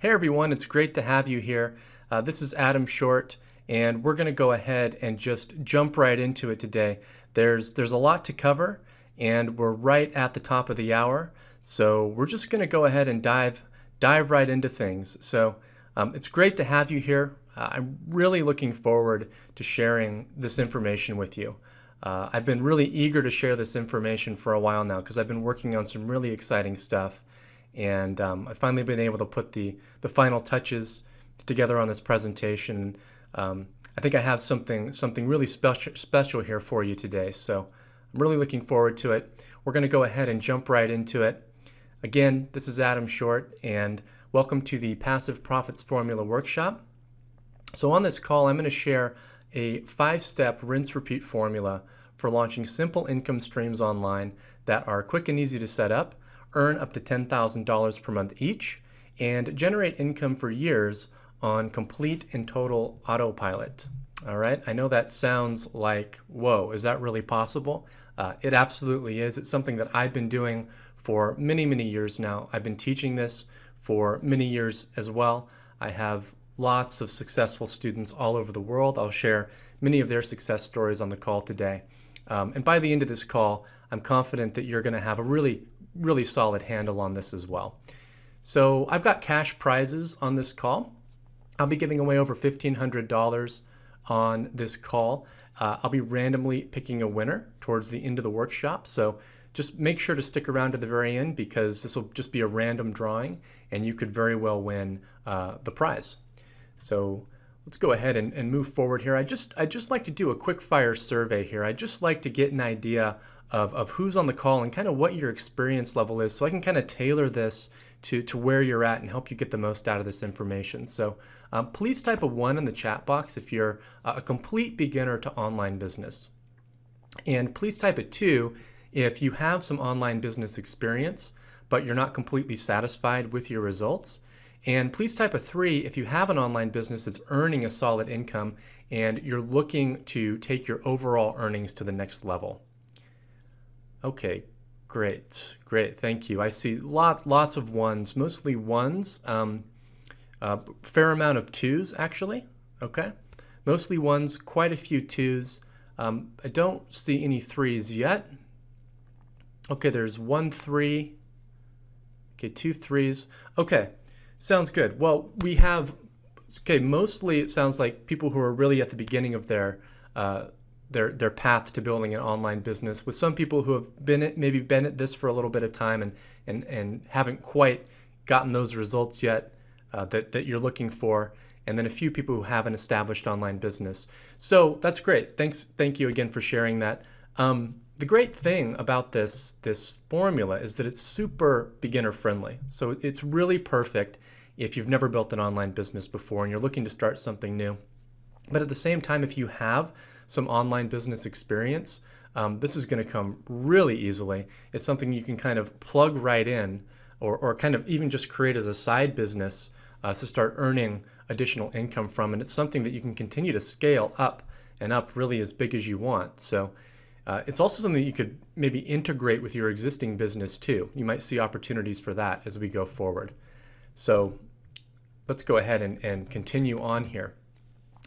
Hey everyone, it's great to have you here. This is Adam Short, and we're going to go ahead and just jump right into it today. There's a lot to cover, and we're right at the top of the hour, so we're just going to go ahead and dive right into things. So it's great to have you here. I'm really looking forward to sharing this information with you. I've been really eager to share this information for a while now because I've been working on some really exciting stuff. And I've finally been able to put the final touches together on this presentation. I think I have something really special here for you today. So I'm really looking forward to it. We're going to go ahead and jump right into it. Again, this is Adam Short, and welcome to the Passive Profits Formula Workshop. So on this call, I'm going to share a 5-step rinse-repeat formula for launching simple income streams online that are quick and easy to set up, earn up to $10,000 per month each, and generate income for years on complete and total autopilot. All right, I know that sounds like, whoa, is that really possible? It absolutely is. It's something that I've been doing for many, many years now. I've been teaching this for many years as well. I have lots of successful students all over the world. I'll share many of their success stories on the call today. And by the end of this call, I'm confident that you're going to have a really solid handle on this as well. So I've got cash prizes on this call. I'll be giving away over $1,500 on this call. I'll be randomly picking a winner towards the end of the workshop. So just make sure to stick around to the very end because this will just be a random drawing and you could very well win the prize. So let's go ahead and move forward here. I'd just like to do a quick fire survey here. I'd just like to get an idea of who's on the call and kind of what your experience level is so I can kind of tailor this to where you're at and help you get the most out of this information. So please type a 1 in the chat box if you're a complete beginner to online business. And please type a 2 if you have some online business experience, but you're not completely satisfied with your results. And please type a 3 if you have an online business that's earning a solid income and you're looking to take your overall earnings to the next level. Okay, great, thank you. I see lots of 1s, mostly 1s, fair amount of 2s actually, okay? Mostly 1s, quite a few 2s. I don't see any 3s yet. Okay, there's 1 3, okay, 2 3s. Okay, sounds good. Well, we have, okay, mostly it sounds like people who are really at the beginning of their path to building an online business, with some people who have maybe been at this for a little bit of time and haven't quite gotten those results yet that you're looking for, and then a few people who have an established online business. So that's great. Thank you again for sharing that. The great thing about this formula is that it's super beginner friendly. So it's really perfect if you've never built an online business before and you're looking to start something new. But at the same time, if you have some online business experience, this is going to come really easily. It's something you can kind of plug right in or kind of even just create as a side business to start earning additional income from. And it's something that you can continue to scale up and up really as big as you want. So it's also something that you could maybe integrate with your existing business too. You might see opportunities for that as we go forward. So let's go ahead and continue on here.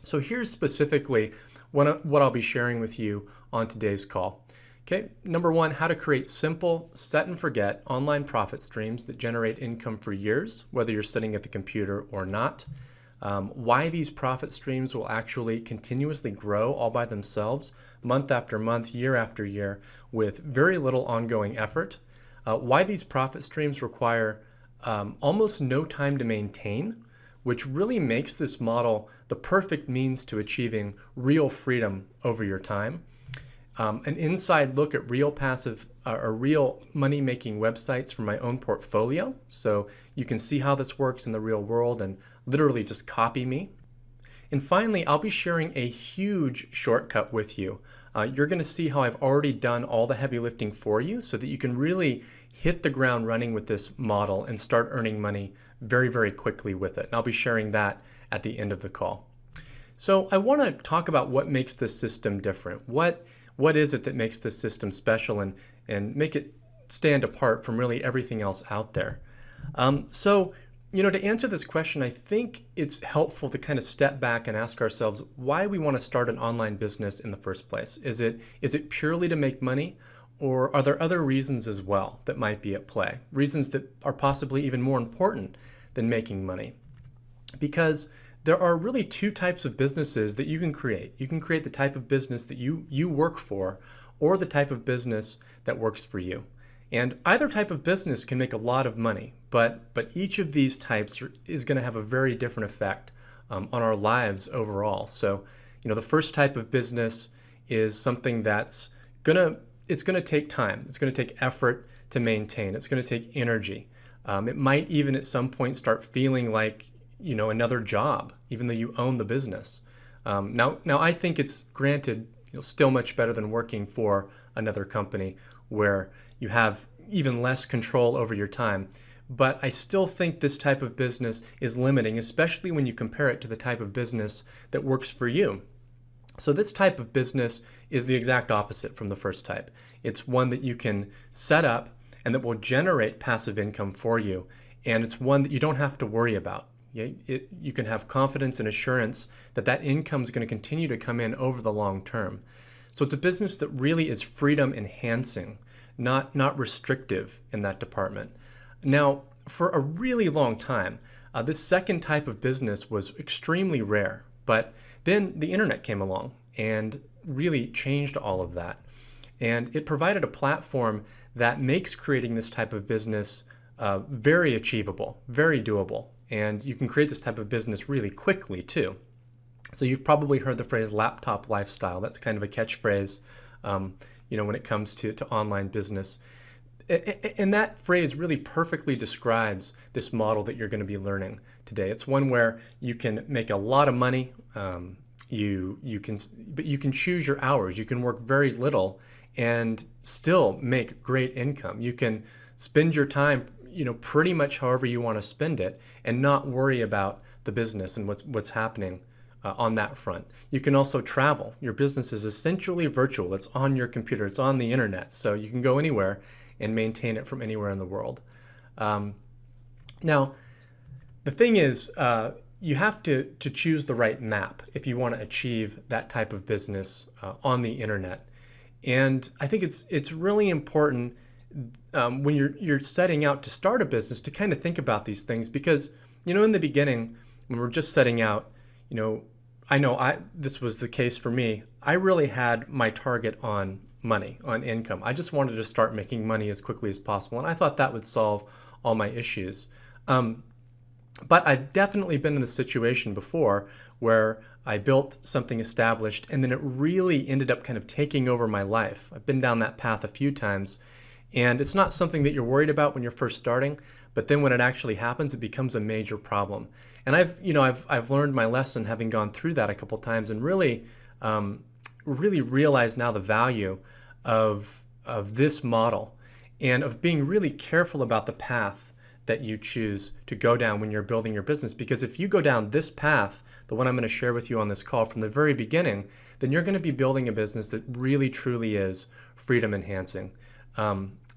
So here's specifically what I'll be sharing with you on today's call. Okay, number 1, how to create simple, set and forget online profit streams that generate income for years, whether you're sitting at the computer or not. Why these profit streams will actually continuously grow all by themselves, month after month, year after year, with very little ongoing effort. Why these profit streams require almost no time to maintain, which really makes this model the perfect means to achieving real freedom over your time. An inside look at real passive or real money-making websites from my own portfolio, so you can see how this works in the real world and literally just copy me. And finally, I'll be sharing a huge shortcut with you. You're going to see how I've already done all the heavy lifting for you so that you can really hit the ground running with this model and start earning money very, very quickly with it. And I'll be sharing that at the end of the call. So I want to talk about what makes this system different. What is it that makes this system special and make it stand apart from really everything else out there? So To answer this question, I think it's helpful to kind of step back and ask ourselves why we want to start an online business in the first place. Is it purely to make money, or are there other reasons as well that might be at play? Reasons that are possibly even more important than making money. Because there are really two types of businesses that you can create. You can create the type of business that you work for, or the type of business that works for you. And either type of business can make a lot of money, but each of these types is going to have a very different effect on our lives overall. So, the first type of business is something it's going to take time. It's going to take effort to maintain. It's going to take energy. It might even at some point start feeling like, another job, even though you own the business. Now I think it's granted, still much better than working for another company where you have even less control over your time. But I still think this type of business is limiting, especially when you compare it to the type of business that works for you. So this type of business is the exact opposite from the first type. It's one that you can set up and that will generate passive income for you. And it's one that you don't have to worry about. You can have confidence and assurance that that income is going to continue to come in over the long term. So it's a business that really is freedom enhancing, not restrictive in that department. Now, for a really long time, this second type of business was extremely rare, but then the internet came along and really changed all of that. And it provided a platform that makes creating this type of business very achievable, very doable. And you can create this type of business really quickly too. So you've probably heard the phrase laptop lifestyle. That's kind of a catchphrase, when it comes to online business. And that phrase really perfectly describes this model that you're going to be learning today. It's one where you can make a lot of money. But you can choose your hours. You can work very little and still make great income. You can spend your time, pretty much however you want to spend it, and not worry about the business and what's happening on that front. You can also travel. Your business is essentially virtual. It's on your computer. It's on the internet. So you can go anywhere and maintain it from anywhere in the world. Now, the thing is, you have to choose the right map if you want to achieve that type of business on the internet. And I think it's really important when you're setting out to start a business to kind of think about these things, because in the beginning when we're just setting out, this was the case for me. I really had my target on money, on income. I just wanted to start making money as quickly as possible, and I thought that would solve all my issues. But I've definitely been in the situation before where I built something established and then it really ended up kind of taking over my life. I've been down that path a few times, and it's not something that you're worried about when you're first starting, but then when it actually happens, it becomes a major problem. And I've learned my lesson having gone through that a couple times, and really realize now the value of this model and of being really careful about the path that you choose to go down when you're building your business. Because if you go down this path, the one I'm going to share with you on this call from the very beginning, then you're going to be building a business that really truly is freedom enhancing.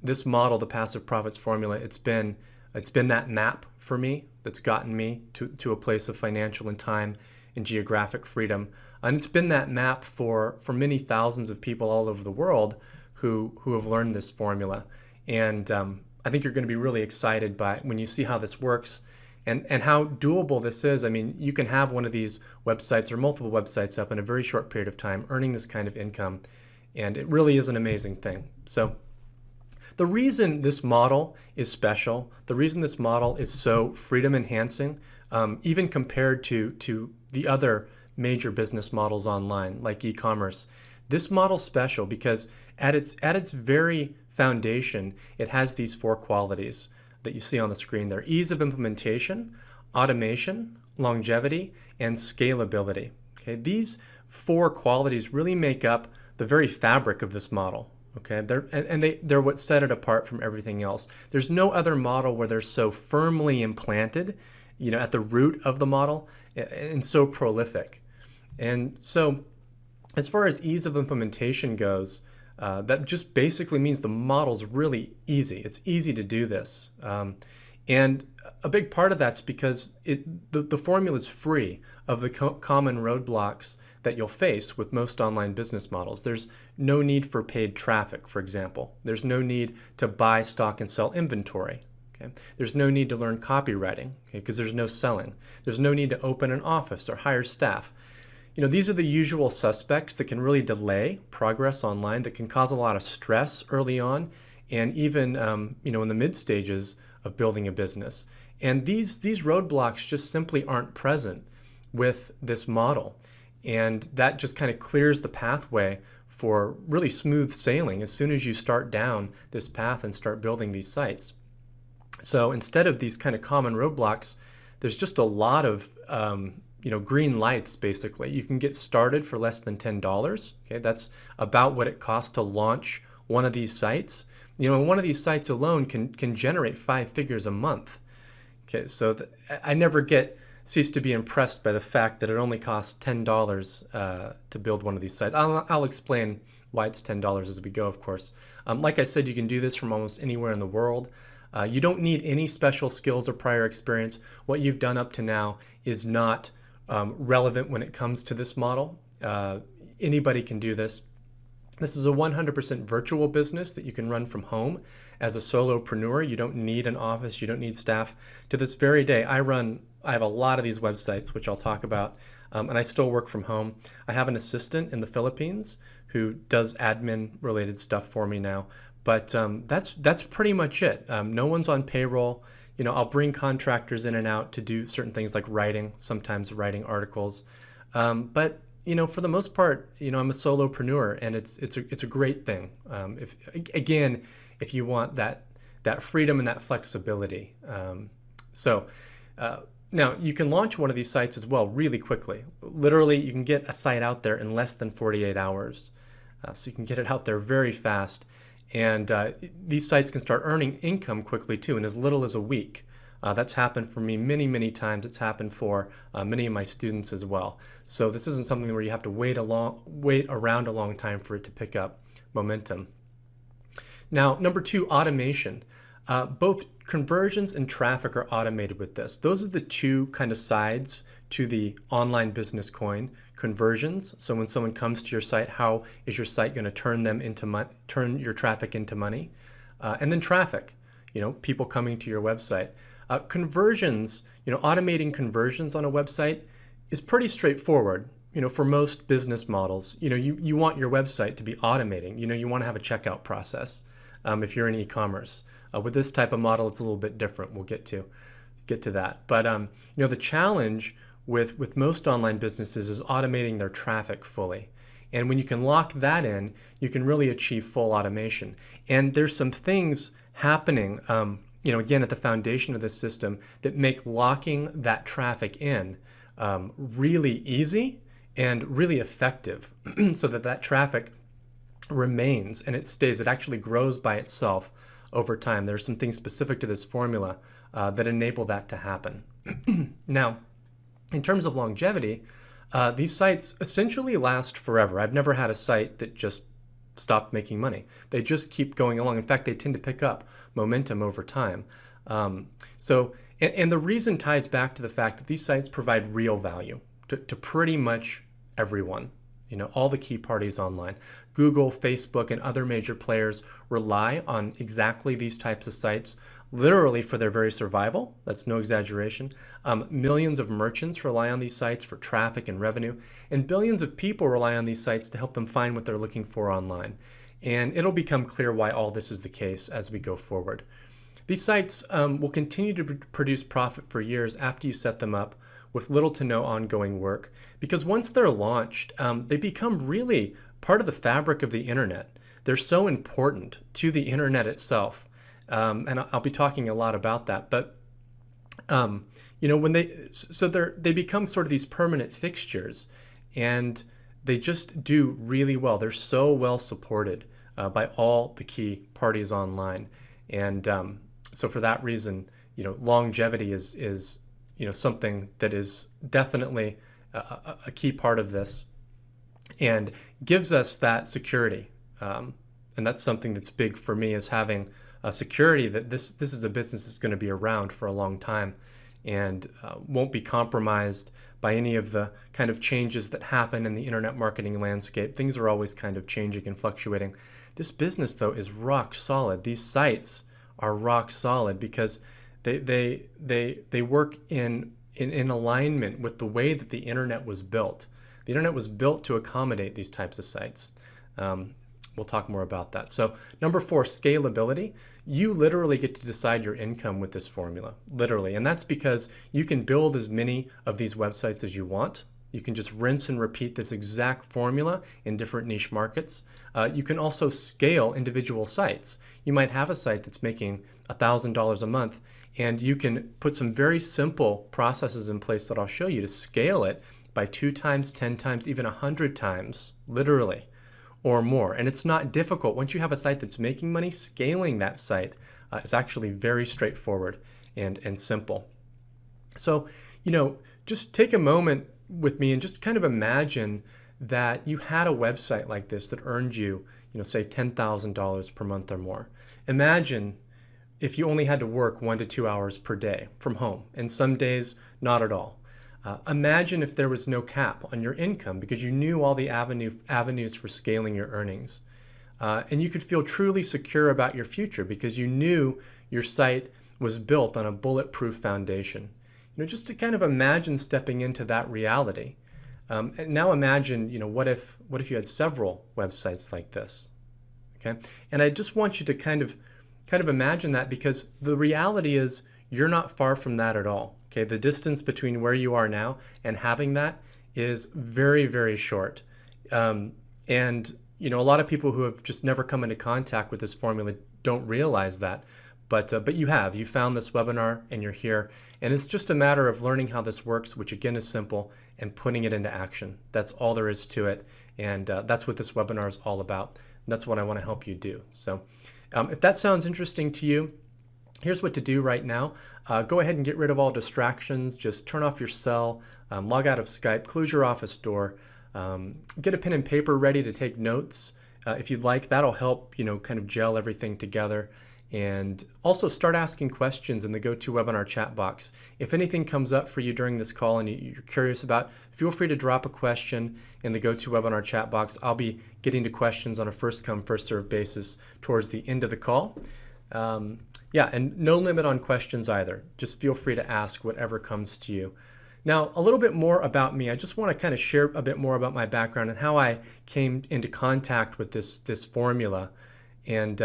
This model, the passive profits formula, it's been that map for me that's gotten me to a place of financial and time and geographic freedom. And it's been that map for many thousands of people all over the world who have learned this formula. And I think you're going to be really excited by when you see how this works and how doable this is. I mean, you can have one of these websites or multiple websites up in a very short period of time earning this kind of income, and it really is an amazing thing. So the reason this model is special, the reason this model is so freedom enhancing, even compared to the other major business models online like e-commerce, this model's special because at its very foundation, it has these four qualities that you see on the screen there: ease of implementation, automation, longevity, and scalability. Okay, these four qualities really make up the very fabric of this model. Okay, they're what set it apart from everything else. There's no other model where they're so firmly implanted, at the root of the model, and so prolific. And so, as far as ease of implementation goes, that just basically means the model's really easy. It's easy to do this. And a big part of that's because the formula is free of the common roadblocks that you'll face with most online business models. There's no need for paid traffic, for example. There's no need to buy, stock, and sell inventory. Okay? There's no need to learn copywriting, because there's no selling. There's no need to open an office or hire staff. These are the usual suspects that can really delay progress online, that can cause a lot of stress early on, and even in the mid stages of building a business. And these roadblocks just simply aren't present with this model. And that just kind of clears the pathway for really smooth sailing as soon as you start down this path and start building these sites. So instead of these kind of common roadblocks, there's just a lot of green lights, basically. You can get started for less than $10. Okay, that's about what it costs to launch one of these sites. And one of these sites alone can generate 5 figures a month. Okay, so I never cease to be impressed by the fact that it only costs $10 to build one of these sites. I'll explain why it's $10 as we go, of course. Like I said, you can do this from almost anywhere in the world. You don't need any special skills or prior experience. What you've done up to now is not relevant when it comes to this model. Anybody can do this. This is a 100% virtual business that you can run from home as a solopreneur. You don't need an office. You don't need staff. To this very day, I have a lot of these websites, which I'll talk about, and I still work from home. I have an assistant in the Philippines who does admin-related stuff for me now, but that's pretty much it. No one's on payroll. I'll bring contractors in and out to do certain things like writing, sometimes writing articles, but for the most part, I'm a solopreneur, and it's a great thing. If you want that freedom and that flexibility. Now you can launch one of these sites as well really quickly. Literally, you can get a site out there in less than 48 hours. So you can get it out there very fast. And these sites can start earning income quickly too, in as little as a week. That's happened for me many, many times. It's happened for many of my students as well. So this isn't something where you have to wait around a long time for it to pick up momentum. Now, number 2, automation. Both conversions and traffic are automated with this. Those are the two kind of sides to the online business coin. Conversions, so when someone comes to your site, how is your site going to turn your traffic into money? And then traffic, people coming to your website. Conversions, automating conversions on a website is pretty straightforward. For most business models, you want your website to be automating. You want to have a checkout process if you're in e-commerce. With this type of model, it's a little bit different. We'll get to that. But the challenge with most online businesses is automating their traffic fully. And when you can lock that in, you can really achieve full automation. And there's some things happening, again, at the foundation of this system that make locking that traffic in really easy and really effective so that traffic remains and it actually grows by itself over time. There's some things specific to this formula that enable that to happen. Now, in terms of longevity, these sites essentially last forever. I've never had a site that just stopped making money. They just keep going along. In fact, they tend to pick up momentum over time. And the reason ties back to the fact that these sites provide real value to pretty much everyone. All the key parties online. Google, Facebook, and other major players rely on exactly these types of sites, literally for their very survival. That's no exaggeration. Millions of merchants rely on these sites for traffic and revenue, and billions of people rely on these sites to help them find what they're looking for online. And it'll become clear why all this is the case as we go forward. These sites will continue to produce profit for years after you set them up, with little to no ongoing work, because once they're launched, they become really part of the fabric of the internet. They're so important to the internet itself, and I'll be talking a lot about that. But when they become sort of these permanent fixtures, and they just do really well. They're so well supported by all the key parties online, and so for that reason, longevity is something that is definitely a key part of this and gives us that security. And that's something that's big for me, is having security that this is a business that's going to be around for a long time and won't be compromised by any of the kind of changes that happen in the internet marketing landscape. Things are always kind of changing and fluctuating. This business, though, is rock solid. These sites are rock solid because they work in alignment with the way that the internet was built. The internet was built to accommodate these types of sites. We'll talk more about that. So number 4, scalability. You literally get to decide your income with this formula, literally. And that's because you can build as many of these websites as you want. You can just rinse and repeat this exact formula in different niche markets. You can also scale individual sites. You might have a site that's making $1,000 a month, and you can put some very simple processes in place that I'll show you to scale it by 2 times, 10 times, even 100 times, literally, or more. And it's not difficult. Once you have a site that's making money, scaling that site is actually very straightforward and simple. So, just take a moment with me and just kind of imagine that you had a website like this that earned you, say $10,000 per month or more. Imagine if you only had to work 1 to 2 hours per day from home, and some days not at all. Imagine if there was no cap on your income because you knew all the avenues for scaling your earnings. And you could feel truly secure about your future because you knew your site was built on a bulletproof foundation. Just to kind of imagine stepping into that reality. And now imagine, what if you had several websites like this? Okay, and I just want you to kind of imagine that because the reality is you're not far from that at all. Okay, the distance between where you are now and having that is very, very short. And a lot of people who have just never come into contact with this formula don't realize that. But you found this webinar and you're here. And it's just a matter of learning how this works, which again is simple, and putting it into action. That's all there is to it. And that's what this webinar is all about. And that's what I want to help you do. So if that sounds interesting to you, here's what to do right now. Go ahead and get rid of all distractions. Just turn off your cell, log out of Skype, close your office door, get a pen and paper ready to take notes. If you'd like, that'll help, kind of gel everything together. And also start asking questions in the GoToWebinar chat box. If anything comes up for you during this call and you're curious about, feel free to drop a question in the GoToWebinar chat box. I'll be getting to questions on a first come, first served basis towards the end of the call. And no limit on questions either. Just feel free to ask whatever comes to you. Now, a little bit more about me. I just want to kind of share a bit more about my background and how I came into contact with this formula. And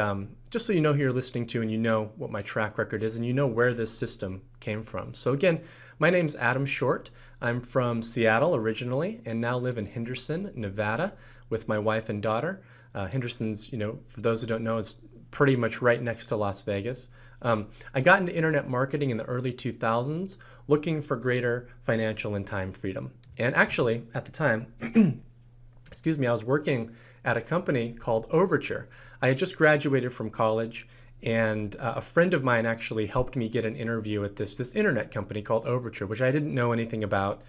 just so you know who you're listening to and you know what my track record is and you know where this system came from. So again, my name's Adam Short. I'm from Seattle originally and now live in Henderson, Nevada with my wife and daughter. Henderson's, for those who don't know, is pretty much right next to Las Vegas. I got into internet marketing in the early 2000s looking for greater financial and time freedom. And actually, at the time, I was working at a company called Overture. I had just graduated from college, and a friend of mine actually helped me get an interview at this internet company called Overture, which I didn't know anything about.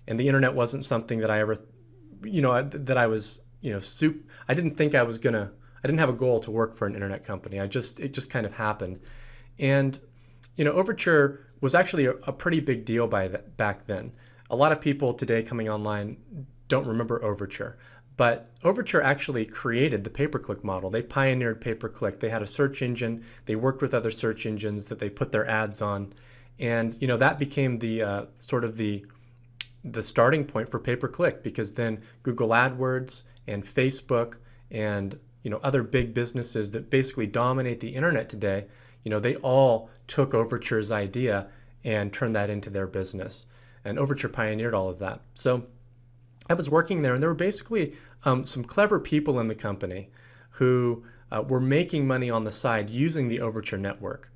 And the internet wasn't something that I ever, that I was, I didn't think I didn't have a goal to work for an internet company. It just kind of happened. And, Overture was actually a pretty big deal back then. A lot of people today coming online don't remember Overture. But Overture actually created the pay-per-click model. They pioneered pay-per-click. They had a search engine. They worked with other search engines that they put their ads on. And, that became the sort of the starting point for pay-per-click because then Google AdWords and Facebook and, other big businesses that basically dominate the internet today, they all took Overture's idea and turned that into their business. And Overture pioneered all of that. So I was working there, and there were basically some clever people in the company who were making money on the side using the Overture network.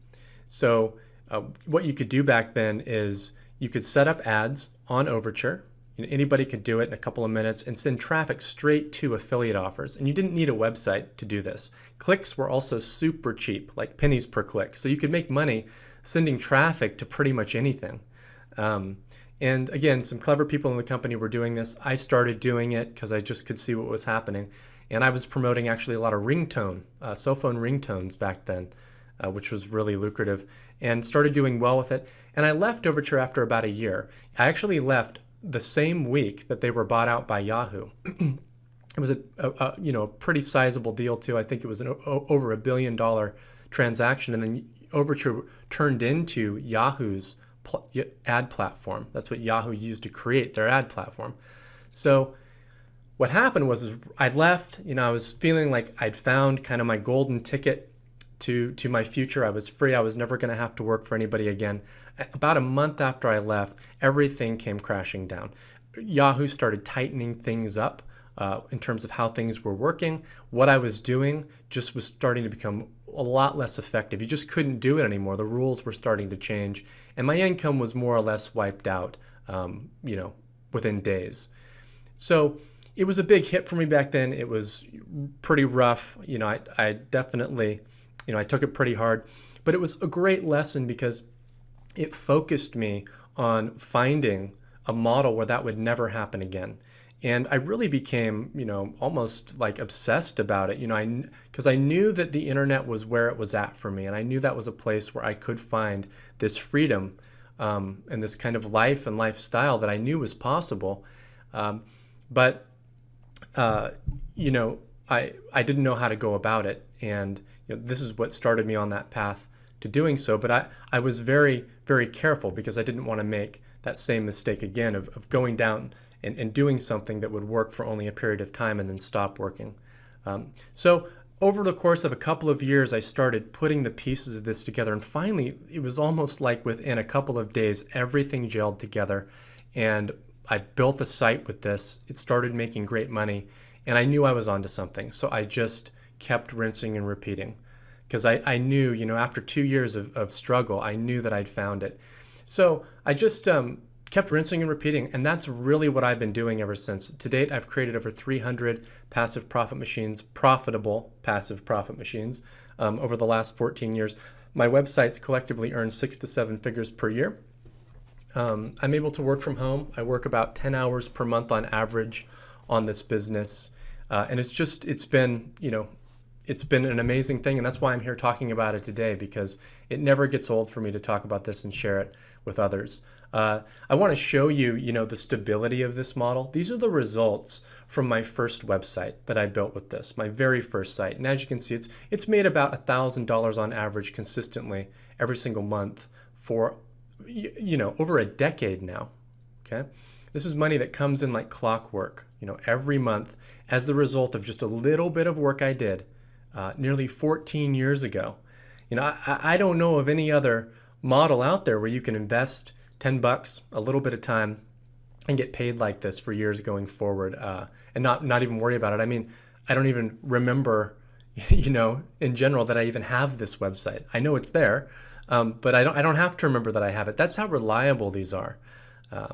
So what you could do back then is you could set up ads on Overture. Anybody could do it in a couple of minutes and send traffic straight to affiliate offers. And you didn't need a website to do this. Clicks were also super cheap, like pennies per click. So you could make money sending traffic to pretty much anything. And again, some clever people in the company were doing this. I started doing it because I just could see what was happening. And I was promoting actually a lot of ringtone, cell phone ringtones back then. which was really lucrative, and started doing well with it. And I left Overture after about a year. I actually left the same week that they were bought out by Yahoo. It was a pretty sizable deal too. I think it was over $1 billion transaction, and then Overture turned into Yahoo's ad platform. That's what Yahoo used to create their ad platform. So what happened was I left. I was feeling like I'd found kind of my golden ticket to my future. I was free. I was never going to have to work for anybody again. About a month after I left, everything came crashing down. Yahoo started tightening things up in terms of how things were working. What I was doing just was starting to become a lot less effective. You just couldn't do it anymore. The rules were starting to change, and my income was more or less wiped out, within days. So it was a big hit for me back then. It was pretty rough. I definitely, I took it pretty hard, but it was a great lesson because it focused me on finding a model where that would never happen again. And I really became, almost like obsessed about it, because I knew that the internet was where it was at for me. And I knew that was a place where I could find this freedom and this kind of life and lifestyle that I knew was possible. But I didn't know how to go about it. And this is what started me on that path to doing so. But I was very, very careful because I didn't want to make that same mistake again of going down and doing something that would work for only a period of time and then stop working. So over the course of a couple of years, I started putting the pieces of this together. And finally, it was almost like within a couple of days, everything gelled together. And I built a site with this. It started making great money. And I knew I was onto something. So I just kept rinsing and repeating. Because I knew, after 2 years of struggle, I knew that I'd found it. So I just kept rinsing and repeating, and that's really what I've been doing ever since. To date, I've created over 300 passive profit machines, profitable passive profit machines, over the last 14 years. My websites collectively earn 6 to 7 figures per year. I'm able to work from home. I work about 10 hours per month on average on this business, and it's been an amazing thing, and that's why I'm here talking about it today, because it never gets old for me to talk about this and share it with others. I want to show you, the stability of this model. These are the results from my first website that I built with this, my very first site. And as you can see, it's made about $1,000 on average consistently every single month for, over a decade now. Okay, this is money that comes in like clockwork, every month as the result of just a little bit of work I did nearly 14 years ago. I don't know of any other model out there where you can invest $10, a little bit of time, and get paid like this for years going forward, and not even worry about it. I mean, I don't even remember, in general, that I even have this website. I know it's there, but I don't have to remember that I have it. That's how reliable these are.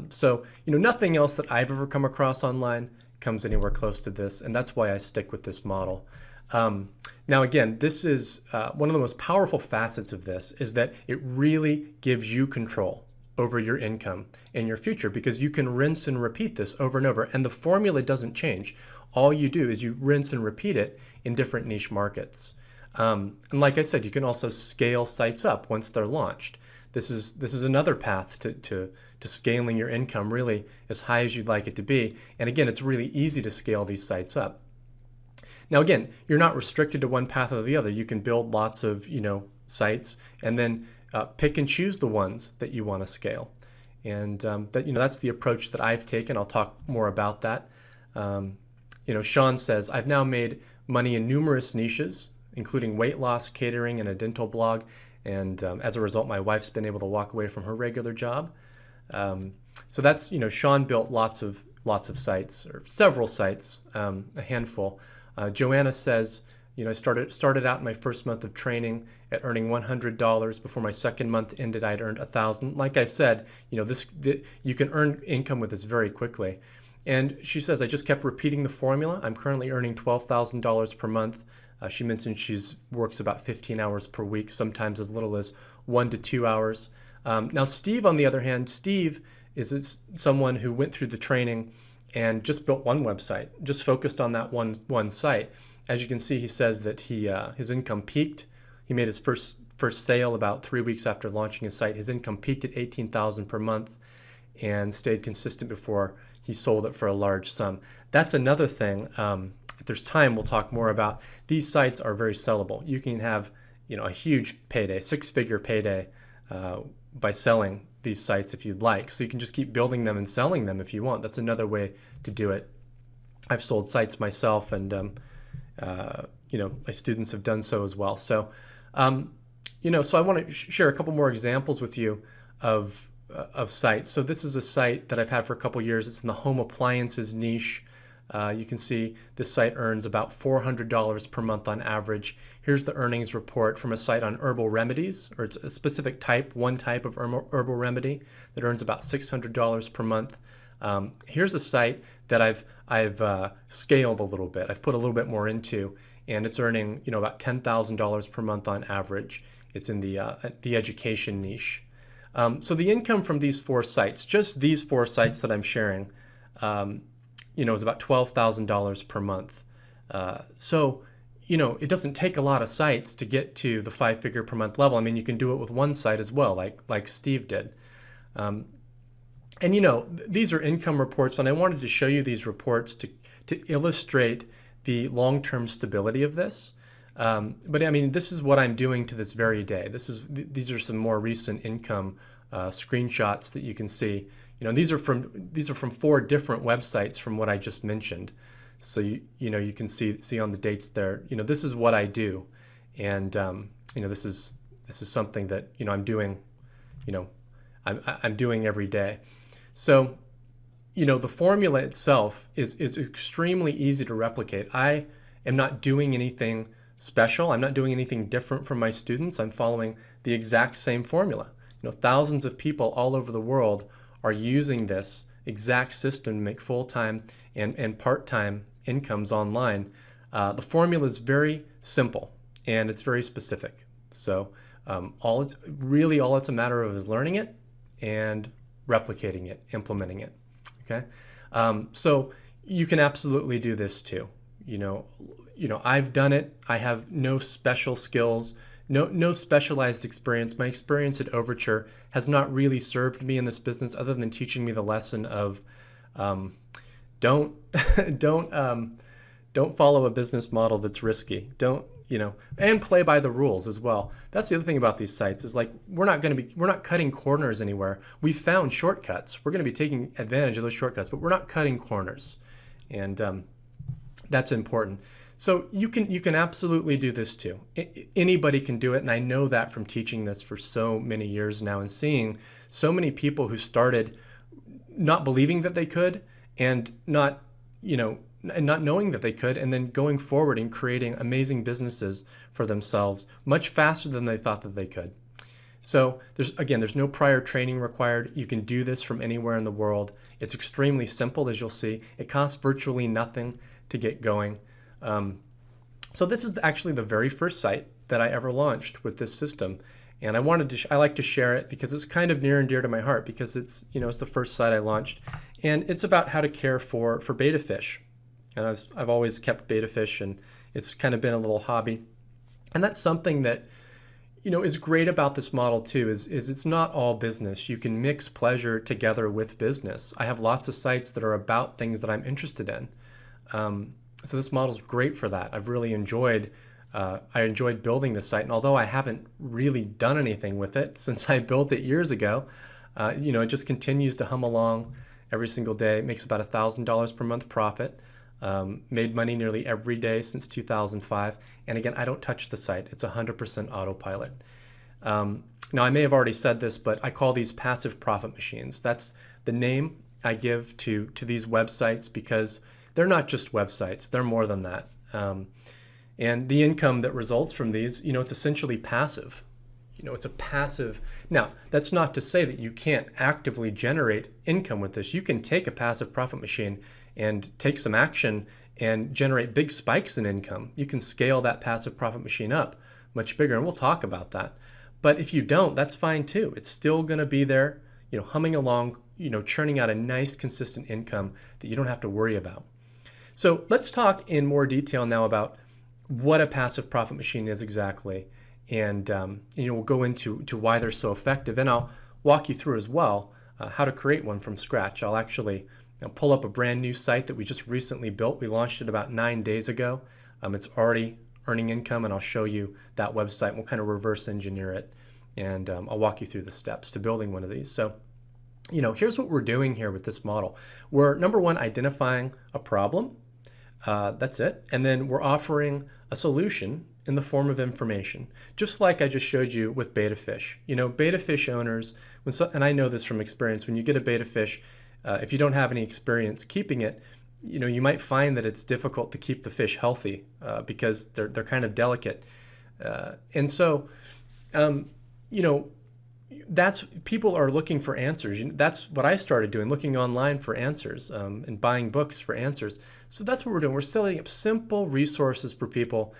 So nothing else that I've ever come across online comes anywhere close to this, and that's why I stick with this model. Now, again, this is one of the most powerful facets of this is that it really gives you control over your income and your future, because you can rinse and repeat this over and over, and the formula doesn't change. All you do is you rinse and repeat it in different niche markets. And like I said, you can also scale sites up once they're launched. This is another path to scaling your income really as high as you'd like it to be. And again, it's really easy to scale these sites up. Now, again, you're not restricted to one path or the other. You can build lots of, sites and then pick and choose the ones that you want to scale. And that's the approach that I've taken. I'll talk more about that. Sean says, I've now made money in numerous niches, including weight loss, catering, and a dental blog. And as a result, my wife's been able to walk away from her regular job. So that's, Sean built lots of sites, or several sites, a handful. Joanna says, I started out in my first month of training at earning $100. Before my second month ended, I'd earned $1,000. Like I said, you can earn income with this very quickly. And she says, I just kept repeating the formula. I'm currently earning $12,000 per month. She mentioned she works about 15 hours per week, sometimes as little as 1 to 2 hours. Now, Steve, on the other hand, Steve is someone who went through the training and just built one website, just focused on that one site. As you can see, he says that his income peaked. He made his first first sale about 3 weeks after launching his site. His income peaked at $18,000 per month and stayed consistent before he sold it for a large sum. That's another thing. If there's time, we'll talk more about. These sites are very sellable. You can have, a huge payday, six-figure payday, by selling these sites if you'd like. So you can just keep building them and selling them if you want. That's another way to do it. I've sold sites myself, and my students have done so as well. So, so I want to share a couple more examples with you of sites. So this is a site that I've had for a couple years. It's in the home appliances niche. You can see this site earns about $400 per month on average. Here's the earnings report from a site on herbal remedies, or it's a specific type, one type of herbal remedy that earns about $600 per month. Here's a site that I've scaled a little bit. I've put a little bit more into, and it's earning about $10,000 per month on average. It's in the education niche. So the income from these four sites, just these four sites that I'm sharing, is about $12,000 per month. So it doesn't take a lot of sites to get to the 5-figure per month level. I mean, you can do it with one site as well, like Steve did. These are income reports, and I wanted to show you these reports to illustrate the long-term stability of this. But I mean, this is what I'm doing to this very day. These are some more recent income screenshots that you can see. These are from 4 different websites from what I just mentioned. So you can see on the dates there. This is what I do, and this is something that I'm doing. I'm doing every day. So the formula itself is extremely easy to replicate. I am not doing anything special. I'm not doing anything different from my students. I'm following the exact same formula. Thousands of people all over the world are using this exact system to make full-time and part-time incomes online. The formula is very simple and it's very specific. So all it's a matter of is learning it and replicating it, implementing it. Okay, so you can absolutely do this too. I've done it. I have no special skills. No specialized experience. My experience at Overture has not really served me in this business, other than teaching me the lesson of don't follow a business model that's risky. And play by the rules as well. That's the other thing about these sites is we're not cutting corners anywhere. We found shortcuts. We're going to be taking advantage of those shortcuts, but we're not cutting corners, and that's important. So you can absolutely do this too. Anybody can do it, and I know that from teaching this for so many years now and seeing so many people who started not believing that they could and not knowing that they could, and then going forward and creating amazing businesses for themselves much faster than they thought that they could. So there's no prior training required. You can do this from anywhere in the world. It's extremely simple, as you'll see. It costs virtually nothing to get going. So this is actually the very first site that I ever launched with this system, and I like to share it because it's kind of near and dear to my heart, because it's the first site I launched, and it's about how to care for betta fish. And I've always kept betta fish, and it's kind of been a little hobby, and that's something that is great about this model too. Is it's not all business. You can mix pleasure together with business. I have lots of sites that are about things that I'm interested in. So this model is great for that. I've really enjoyed building this site, and although I haven't really done anything with it since I built it years ago, it just continues to hum along every single day. It makes about $1,000 per month profit. Made money nearly every day since 2005. And again, I don't touch the site. It's 100% autopilot. Now, I may have already said this, but I call these passive profit machines. That's the name I give to these websites, because they're not just websites. They're more than that. And the income that results from these, it's essentially passive. It's a passive. Now, that's not to say that you can't actively generate income with this. You can take a passive profit machine and take some action and generate big spikes in income. You can scale that passive profit machine up much bigger, and we'll talk about that. But if you don't, that's fine too. It's still going to be there, humming along, churning out a nice consistent income that you don't have to worry about. So let's talk in more detail now about what a passive profit machine is exactly, and we'll go into why they're so effective, and I'll walk you through as well how to create one from scratch. I'll actually pull up a brand new site that we just recently built. We launched it about 9 days ago. It's already earning income, and I'll show you that website. We'll kind of reverse engineer it, and I'll walk you through the steps to building one of these. So, here's what we're doing here with this model. We're, number one, identifying a problem. That's it. And then we're offering a solution in the form of information, just like I just showed you with betta fish. Betta fish owners, and I know this from experience, when you get a betta fish, if you don't have any experience keeping it, you might find that it's difficult to keep the fish healthy because they're kind of delicate. And so, that's, people are looking for answers. That's what I started doing, looking online for answers and buying books for answers. So that's what we're doing. We're setting up simple resources for people